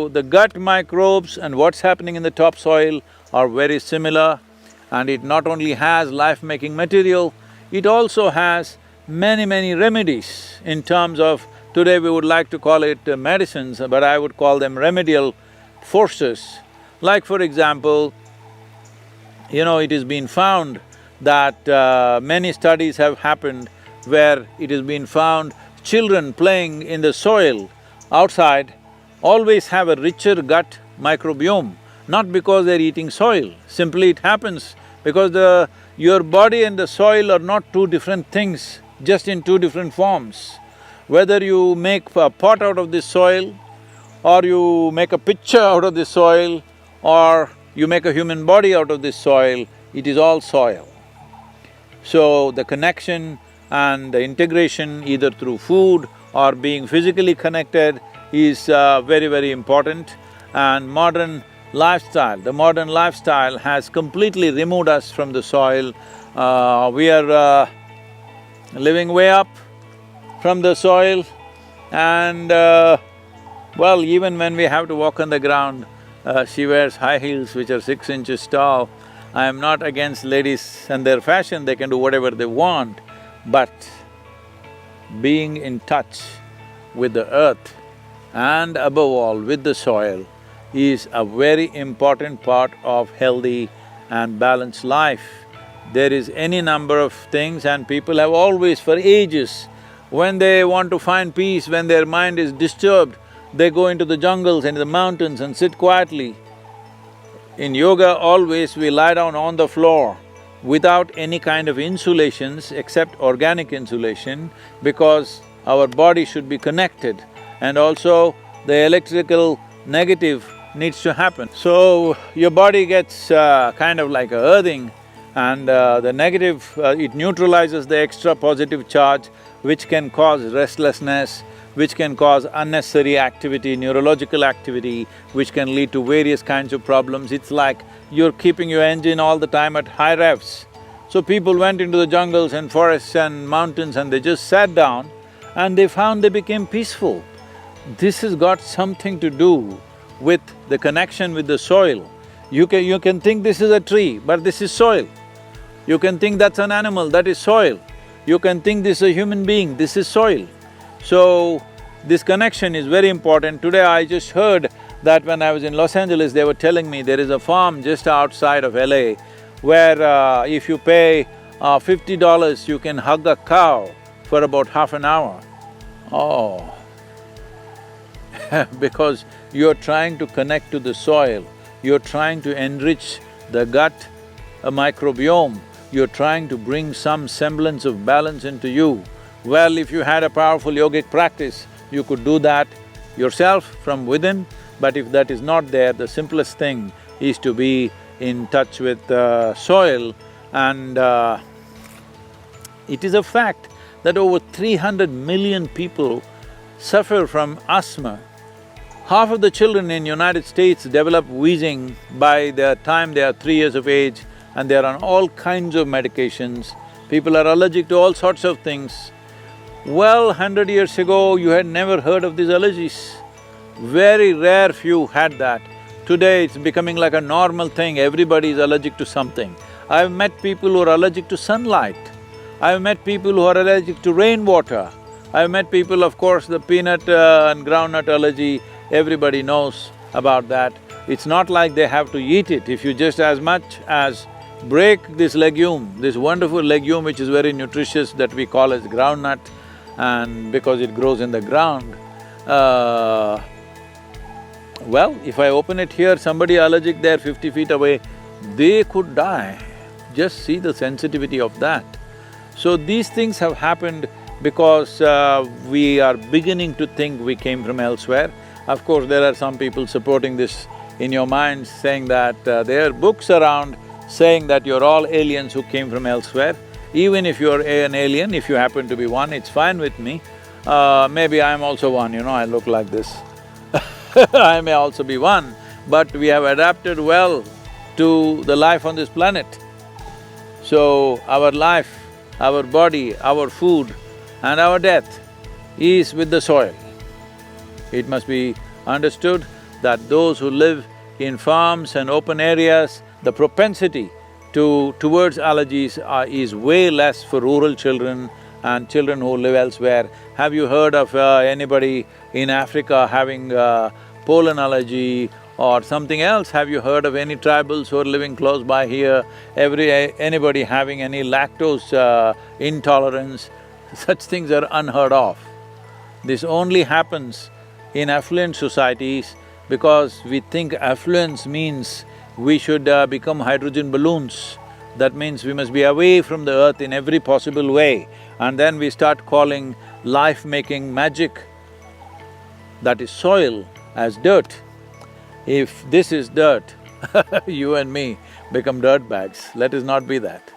So, the gut microbes and what's happening in the topsoil are very similar, and it not only has life-making material, it also has many remedies in terms of… today we would like to call it medicines, but I would call them remedial forces. Like for example, it has been found that many studies have happened where it has been found children playing in the soil outside always have a richer gut microbiome, not because they're eating soil, simply it happens because your body and the soil are not two different things, just in two different forms. Whether you make a pot out of this soil, or you make a picture out of this soil, or you make a human body out of this soil, it is all soil. So, the connection and the integration either through food or being physically connected is very important. And modern lifestyle has completely removed us from the soil. We are living way up from the soil, and well, even when we have to walk on the ground, she wears high heels which are 6 inches tall. I am not against ladies and their fashion, they can do whatever they want, but being in touch with the earth and above all with the soil is a very important part of healthy and balanced life. There is any number of things, and people have always for ages, when they want to find peace, when their mind is disturbed, they go into the jungles and the mountains and sit quietly. In yoga, always we lie down on the floor without any kind of insulations except organic insulation, because our body should be connected, and also the electrical negative needs to happen. So, your body gets kind of like a earthing, and the negative, it neutralizes the extra positive charge, which can cause restlessness, which can cause unnecessary activity, neurological activity, which can lead to various kinds of problems. It's like you're keeping your engine all the time at high revs. So people went into the jungles and forests and mountains and they just sat down and they found they became peaceful. This has got something to do with the connection with the soil. You can think this is a tree, but this is soil. You can think that's an animal, that is soil. You can think this is a human being, this is soil. So, this connection is very important. Today I just heard that when I was in Los Angeles, they were telling me there is a farm just outside of LA where if you pay $50, you can hug a cow for about half an hour. Oh, because you're trying to connect to the soil, you're trying to enrich the gut microbiome, you're trying to bring some semblance of balance into you. Well, if you had a powerful yogic practice, you could do that yourself from within, but if that is not there, the simplest thing is to be in touch with soil. And it is a fact that over 300 million people suffer from asthma. Half of the children in United States develop wheezing by the time they are 3 years of age, and they're on all kinds of medications. People are allergic to all sorts of things. Well, 100 years ago, you had never heard of these allergies. Very rare few had that. Today, it's becoming like a normal thing, everybody is allergic to something. I've met people who are allergic to sunlight. I've met people who are allergic to rainwater. I've met people, of course, the peanut and groundnut allergy, everybody knows about that. It's not like they have to eat it. If you just as much as break this legume, this wonderful legume which is very nutritious that we call as groundnut, and because it grows in the ground, well, if I open it here, somebody allergic there 50 feet away, they could die. Just see the sensitivity of that. So these things have happened because we are beginning to think we came from elsewhere. Of course, there are some people supporting this in your mind, saying that there are books around saying that you're all aliens who came from elsewhere. Even if you're an alien, if you happen to be one, it's fine with me. Maybe I'm also one, I look like this. I may also be one, but we have adapted well to the life on this planet. So, our life, our body, our food and our death is with the soil. It must be understood that those who live in farms and open areas, the propensity towards allergies is way less for rural children and children who live elsewhere. Have you heard of anybody in Africa having pollen allergy or something else? Have you heard of any tribals who are living close by here, anybody having any lactose intolerance? Such things are unheard of. This only happens in affluent societies because we think affluence means we should become hydrogen balloons. That means we must be away from the earth in every possible way, and then we start calling life-making magic, that is soil, as dirt. If this is dirt, you and me become dirt bags. Let us not be that.